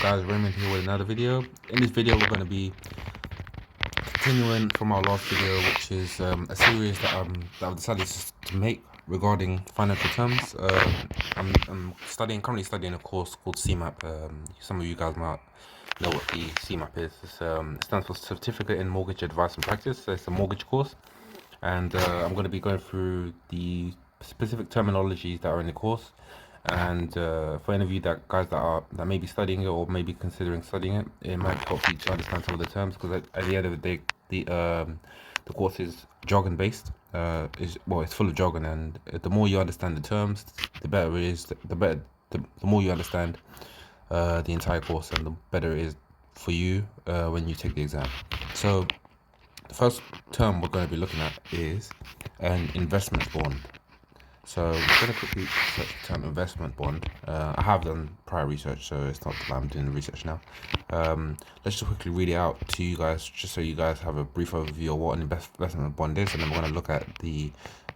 Guys, Raymond here with another video. In this video we're going to be continuing from our last video, which is a series that I've decided to make regarding financial terms. I'm currently studying a course called CeMAP. Some of you guys might know what the CeMAP is. It stands for Certificate in Mortgage Advice and Practice. So it's a mortgage course, and I'm going to be going through the specific terminologies that are in the course. And for any of you that may be studying it or maybe considering studying it, it might help you to understand some of the terms, because at the end of the day, the course is jargon based. It's full of jargon, and the more you understand the terms, the better it is. The more you understand the entire course, and the better it is for you when you take the exam. So the first term we're going to be looking at is an investment bond. So we're going to quickly search the term investment bond. I have done prior research, so it's not that I'm doing the research now. Let's just quickly read it out to you guys, just so you guys have a brief overview of what an investment bond is, and then we're going to look at we're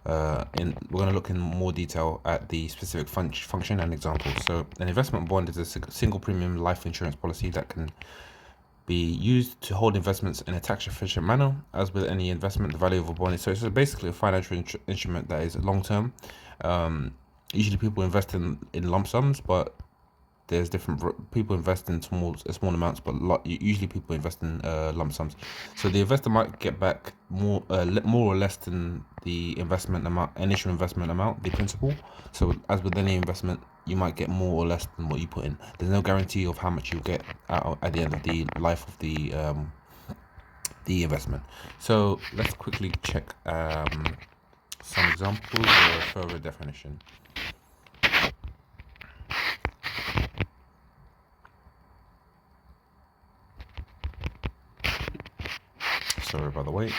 going to look in more detail at the specific function and examples. So an investment bond is a single premium life insurance policy that can be used to hold investments in a tax efficient manner. As with any investment, the value of a bond is so it's basically a financial instrument that is long term. Usually people invest in lump sums, but there's different people invest in small amounts, but usually people invest in lump sums. So the investor might get back more or less than the initial investment amount, the principal. So as with any investment, you might get more or less than what you put in. There's no guarantee of how much you get at the end of the life of the investment. So let's quickly check some examples or a further definition. Sorry about the wait.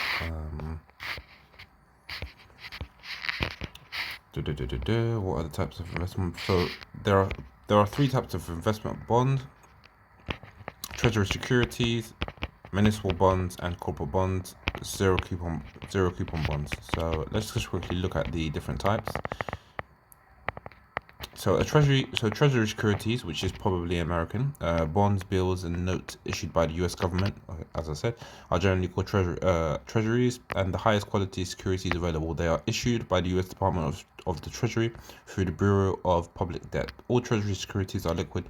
What are the types of investment? So there are three types of investment bond: Treasury Securities, Municipal Bonds, and Corporate Bonds. Zero coupon bonds. So let's just quickly look at the different types. So Treasury Securities, which is probably American, bonds, bills, and notes issued by the U.S. government, as I said, are generally called treasuries, and the highest quality securities available. They are issued by the U.S. Department of the Treasury through the Bureau of Public Debt. All Treasury securities are liquid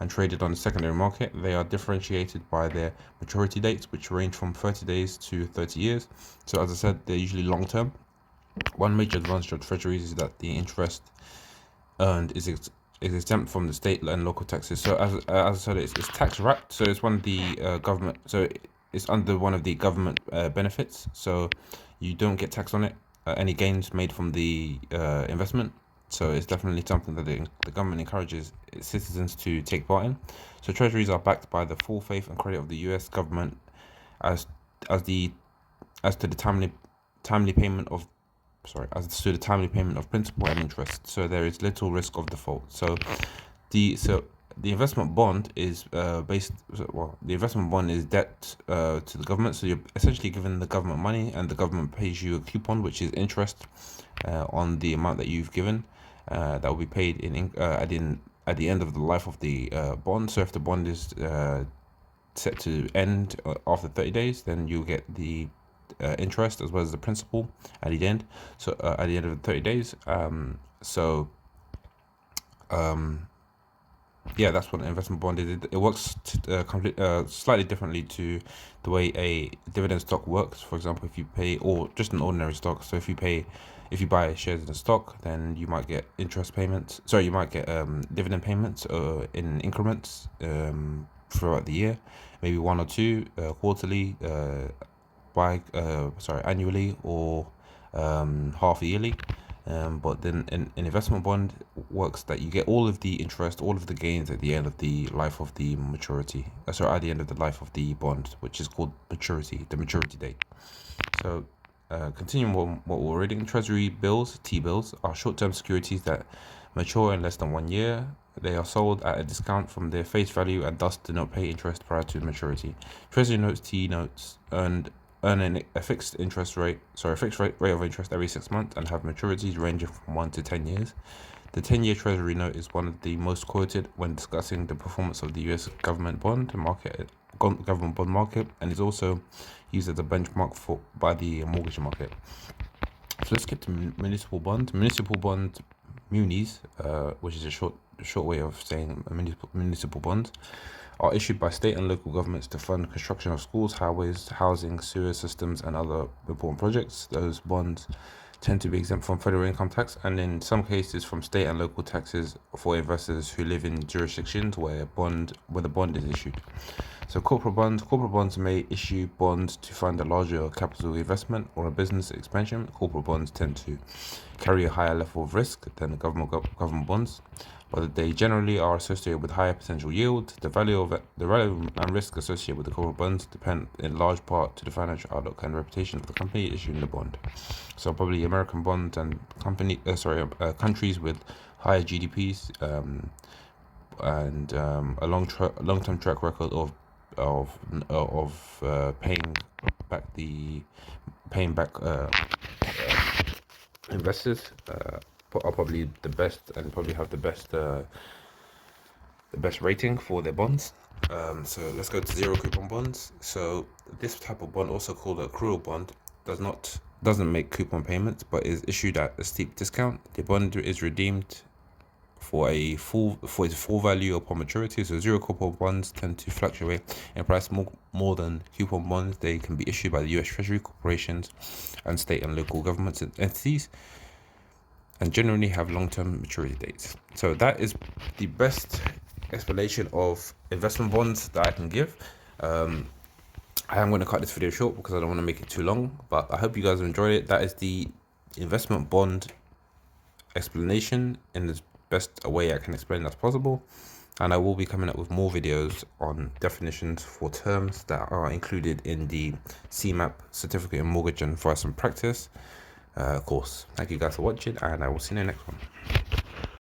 and traded on the secondary market. They are differentiated by their maturity dates, which range from 30 days to 30 years. So as I said, they're usually long term. One major advantage of treasuries is that the interest earned is exempt from the state and local taxes. So as I said, it's tax wrapped. So it's one of the government. So it's under one of the government benefits. So you don't get taxed on it. Any gains made from the investment. So it's definitely something that the government encourages its citizens to take part in. So treasuries are backed by the full faith and credit of the U.S. government as to the timely payment of principal and interest. So there is little risk of default. So the investment bond is the investment bond is debt to the government. So you're essentially giving the government money, and the government pays you a coupon, which is interest on the amount that you've given. That will be paid at the end of the life of the bond. So if the bond is set to end after 30 days, then you get the interest as well as the principal at the end. So at the end of the 30 days. Yeah, that's what an investment bond is. It works slightly differently to the way a dividend stock works. For example, if you pay, or just an ordinary stock. So if you buy shares in a stock, then you might get interest payments. Sorry, you might get dividend payments in increments throughout the year, maybe one or two quarterly, annually, or half yearly. But then an investment bond works that you get all of the interest, all of the gains at the end of the life of the maturity. At the end of the life of the bond, which is called maturity, the maturity date. So continuing what we're reading, Treasury Bills, T-bills, are short-term securities that mature in less than 1 year. They are sold at a discount from their face value and thus do not pay interest prior to maturity. Treasury notes, T-notes, earn a fixed rate of interest every 6 months and have maturities ranging from 1 to 10 years. The 10-year Treasury note is one of the most quoted when discussing the performance of the US government bond market, and is also used as a benchmark by the mortgage market. So let's skip to municipal bond. Municipal bond, munis, which is a short way of saying municipal bonds, are issued by state and local governments to fund construction of schools, highways, housing, sewer systems, and other important projects. Those bonds tend to be exempt from federal income tax, and in some cases from state and local taxes for investors who live in jurisdictions where the bond is issued. So corporate bonds may issue bonds to fund a larger capital investment or a business expansion. Corporate bonds tend to carry a higher level of risk than government bonds, but they generally are associated with higher potential yield. The value and risk associated with the corporate bonds depend in large part to the financial outlook and reputation of the company issuing the bond. So probably American bonds and countries with higher GDPs and a long-term track record of paying back investors are probably the best, and probably have the best rating for their bonds. So let's go to zero coupon bonds. So this type of bond, also called accrual bond, doesn't make coupon payments, but is issued at a steep discount. The bond is redeemed for its full value upon maturity. So zero coupon bonds tend to fluctuate in price more than coupon bonds. They can be issued by the US Treasury, corporations, and state and local governments and entities, and generally have long-term maturity dates. So that is the best explanation of investment bonds that I can give. I am going to cut this video short because I don't want to make it too long, but I hope you guys enjoyed it. That is the investment bond explanation in the best way I can explain as possible, and I will be coming up with more videos on definitions for terms that are included in the CeMAP Certificate in Mortgage Advice and Practice course. Thank you guys for watching, and I will see you in the next one.